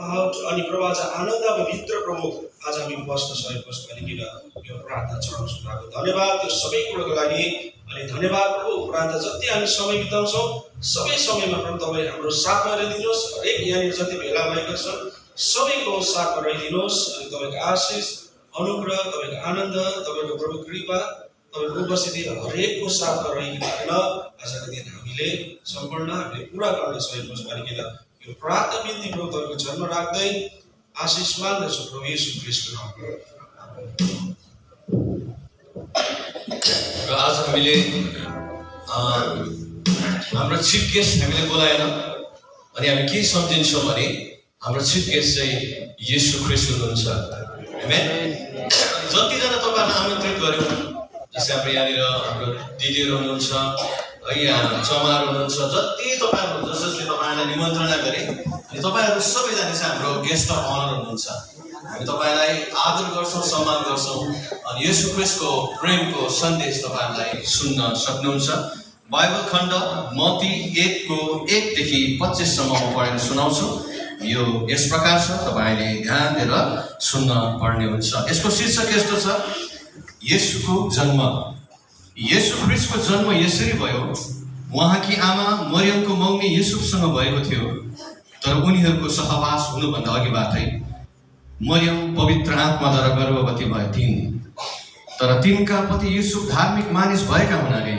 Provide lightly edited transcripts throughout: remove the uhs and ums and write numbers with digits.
अनि प्रभु आज आनन्दको भित्र प्रभु आज हामी बस्न सकेको छौँ भनिकन यो प्रार्थना चढाउँछौँ प्रभु धन्यवाद त्यो सबै कुरोको लागि। अनि धन्यवाद प्रभु प्रार्थना जति हामी समय बिताउँछौँ सबै समयमा प्रभु तपाईँ हाम्रो साथमा रहिदिनुहोस्। हरेक यहाँनिर जति भेला भएका छन् सबैको साथमा रहिदिनुहोस्। अनि तपाईँको आशिष अनुग्रह तपाईँको आनन्द तपाईँको प्रभु कृपा तपाईँको उपस्थिति हरेकको साथमा रहिकन आजको दिन हामीले सम्पूर्ण हामीले पुरा गर्न सकेको छौँ भनिकन यो प्रार्थना बिन्ती प्रभु तपाईँको जन्म राख्दै आशिष माग्दछु प्रभु येशू ख्रीष्टको नाममा। र आज हामीले हाम्रो चिफ गेस्ट हामीले बोलाएर अनि हामी के सम्झिन्छौँ भने हाम्रो चिफ गेस्ट चाहिँ येशू ख्रीष्ट हुनुहुन्छ। आमेन। जतिजना तपाईँहरूलाई आमन्त्रित गर्यौँ जस्तै हाम्रो यहाँनिर हाम्रो दिदीहरू हुनुहुन्छ है, यहाँ चमार हुनुहुन्छ, जति तपाईँहरू जसले तपाईँहरूलाई निमन्त्रणा गरे अनि तपाईँहरू सबैजना चाहिँ हाम्रो गेस्ट अफ अनर हुनुहुन्छ। हामी तपाईँलाई आदर गर्छौँ, सम्मान गर्छौँ अनि येशू ख्रीष्टको प्रेमको सन्देश तपाईँहरूलाई सुन्न सक्नुहुन्छ। बाइबल खण्ड मत्ती 1:1-25 सम्म म पढेर सुनाउँछु। यो यस प्रकार छ, तपाईँले ध्यान दिएर सुन्न पर्ने हुन्छ। यसको शीर्षक यस्तो छ, येशूको जन्म। येशू ख्रीष्टको जन्म यसरी भयो, उहाँकी आमा मरियमको मगनी युसुफसँग भएको थियो, तर उनीहरूको सहवास हुनुभन्दा अघिबाटै मरियम पवित्र आत्माद्वारा गर्भवती भएथिन्। तर तिनका पति युसुफ धार्मिक मानिस भएका हुनाले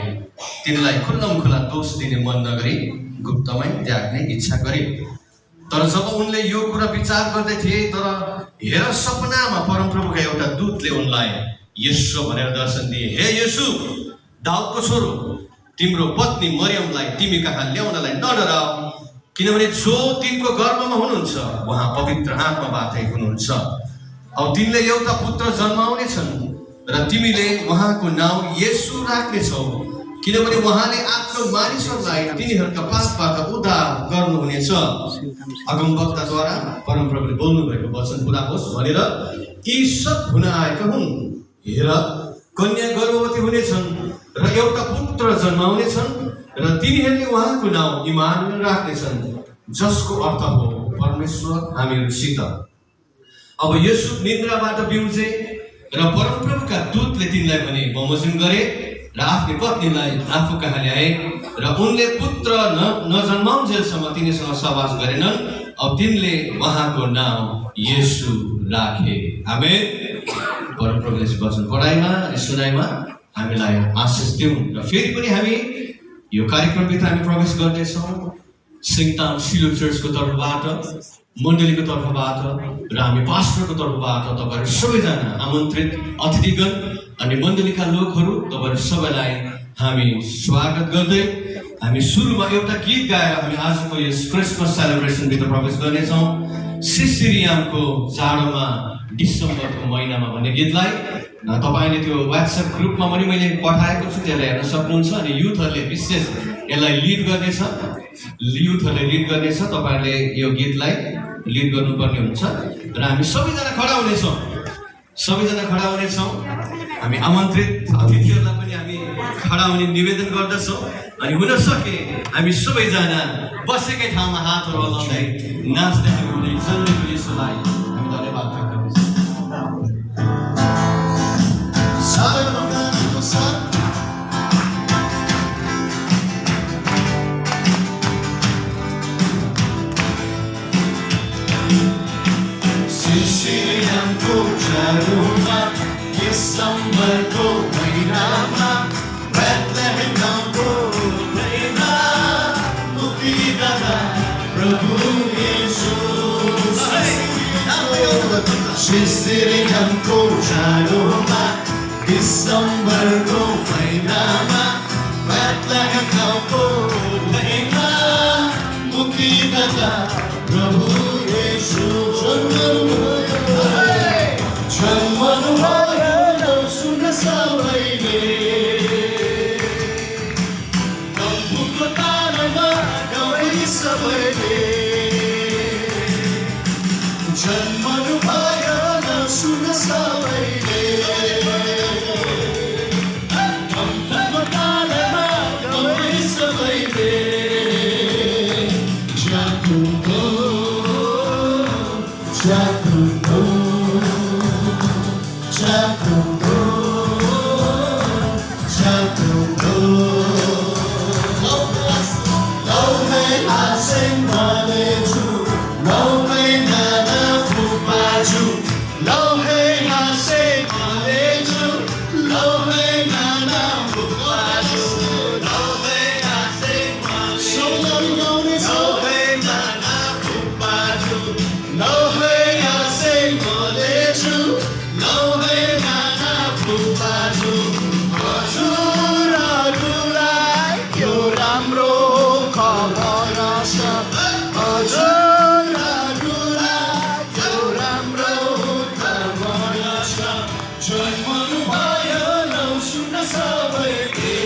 तिनलाई खुल्लमखुल्ला दोष दिने मन नगरी गुप्तमै त्याग्ने इच्छा गरे। तर जब उनले यो कुरा विचार गर्दै थिए, तर हेर सपनामा परमप्रभुका एउटा दूतले उनलाई येशू भनेर दर्शन दिए। हे येशू, दाउदको छोरो, तिम्रो पत्नी मरियमलाई तिमी कहाँ ल्याउनलाई नडराऊ, किनभने जो तिनको गर्भमा हुनुहुन्छ उहाँ पवित्र आत्माबाटै हुनुहुन्छ। अब तिनले एउटा पुत्र जन्माउने छन् र तिमीले उहाँको नाउँ येशू राख्नेछौ, किनभने उहाँले आफ्नो मानिसहरूलाई तिनीहरूका पापबाट उद्धार गर्नुहुनेछ। अगमवक्ताद्वारा परमप्रभुले बोल्नु भएको वचन पुरा होस् भनेर यी सब हुन आएका हुन्। हेर, कन्या गर्भवती हुनेछन् र एउटा पुत्र जन्माउनेछन् र तिनीहरूले उहाँको नाउँ इमानुएल राख्नेछन्, जसको अर्थ हो परमेश्वर हामीहरूसित। अब युसुफ निन्द्राबाट बिउजे र परमप्रभुका दूतले तिनलाई भने बमोजिम गरे र आफ्नो पत्नीलाई आफू कहाँ ल्याए र उनले पुत्र नजन्माउन्जेलसम्म तिनीसँग सहवास गरेनन्। अब तिनले उहाँको नाउँ येशू राखे। आमेन। परमप्रभुले वचन पढाइमा अनि सुनाइमा हामीलाई आशिष दिउन्। र फेरि पनि हामी यो कार्यक्रमभित्र हामी प्रवेश गर्दैछौँ। सिङताम सिलो चर्चको तर्फबाट, मण्डलीको तर्फबाट र हामी पास्टरको तर्फबाट तपाईँहरू सबैजना आमन्त्रित अतिथिगण अनि मण्डलीका लोकहरू तपाईँहरू सबैलाई हामी स्वागत गर्दै हामी सुरुमा एउटा गीत गाएर हामी आजको यस क्रिसमस सेलिब्रेसनभित्र प्रवेश गर्नेछौँ। सिसिरियामको जाडोमा डिसेम्बरको महिनामा भन्ने गीतलाई तपाईँले त्यो व्हाट्सएप ग्रुपमा पनि मैले पठाएको छु, त्यसलाई हेर्न सक्नुहुन्छ। अनि युथहरूले विशेष यसलाई लिड गर्नेछ, तपाईँहरूले यो गीतलाई लिड गर्नुपर्ने हुन्छ र हामी सबैजना खडा हुनेछौँ। हामी आमन्त्रित अतिथिहरूलाई पनि हामी खडा हुने निवेदन गर्दछौँ। अनि हुन सके हामी सबैजना बसेकै ठाउँमा हातहरू हल्लाउँदै नाच्दै जन्मेको येशूलाई हामी धन्यवाद गर्दछौँ। सिसिलियमको जाडोमा डिसेम्बरको महिनामा बेथलेहेम गाउँको भैमा मुक्तिदाता प्रभु येशू। सिसिलियमको जाडोमा डिसेम्बरको महिनामा बेथलेहेम गाउँको भैमा मुक्तिदाता प्रभु येशू जन्मनु भयो सुन सबैले, गम्फुको तारामा गाउँ सबैले। जन्मनु भयो सुन सबैले, गम्फुको तारामा गाउँ सबैले। जाकुको हजुरहरूलाई यो राम्रो खबर छ हजुरहरूलाई यो राम्रो खबर छ जन्मनु भयो नौ सुन्न सबैले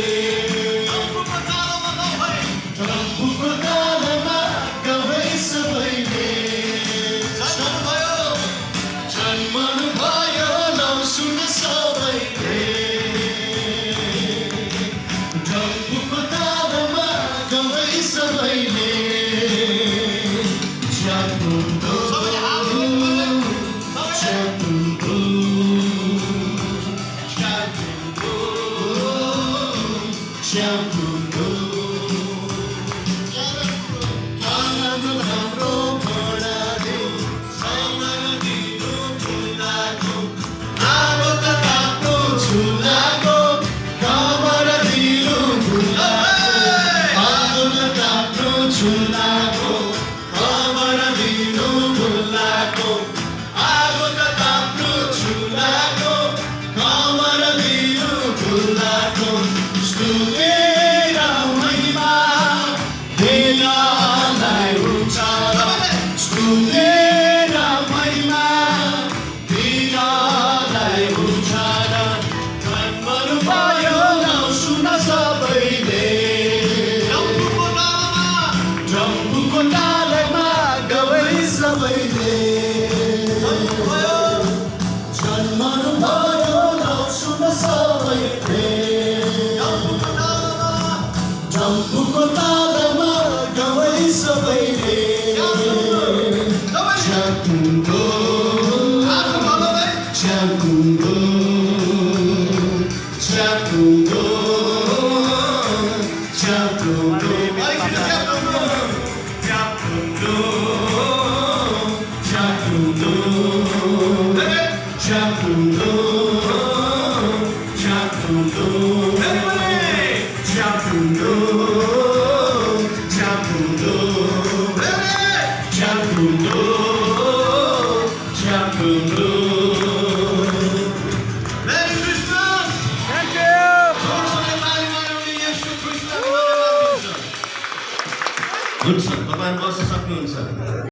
डम्फुको तालमा गाउँ सबैले जन्मनु भयो नौ सुन्न सबैले डम्फुको तालमा गाउँ सबैले च्यापुन्दो च्यापुन्दो च्यापुन्दो राम्रो राम्रो बडाले दिनु फुलाको आगो त ताप्नु झुलाको कमर दिनु फुलाको आगो त ताप्नु झुलाको कमर दिनु फुलाको आगो त ताप्नु झुलाको कमर दिनु फुलाको स्तुति र महिमा दिनलाई हुन्छ स्तुति र महिमा दिनलाई हुन्छ जन्मनु भयो नौ सुन्न सबैले डम्फुको तालमा गाउँ सबैले जन्मनु भयो नौ सुन्न सबैले डम्फुको तालमा गाउँ सबैले च्यापुन्दो च्यापुन्दो च्यापुन्दो च्यापुन्दो च्यापुन्दो च्यापुन्दो च्यापुन्दो च्यापुन्दो च्यापुन्दो च्यापुन्दो च्यापुन्दो Merry Christmas! Thank you. हुन्छ, तपाईहरु बस्न सक्नुहुन्छ।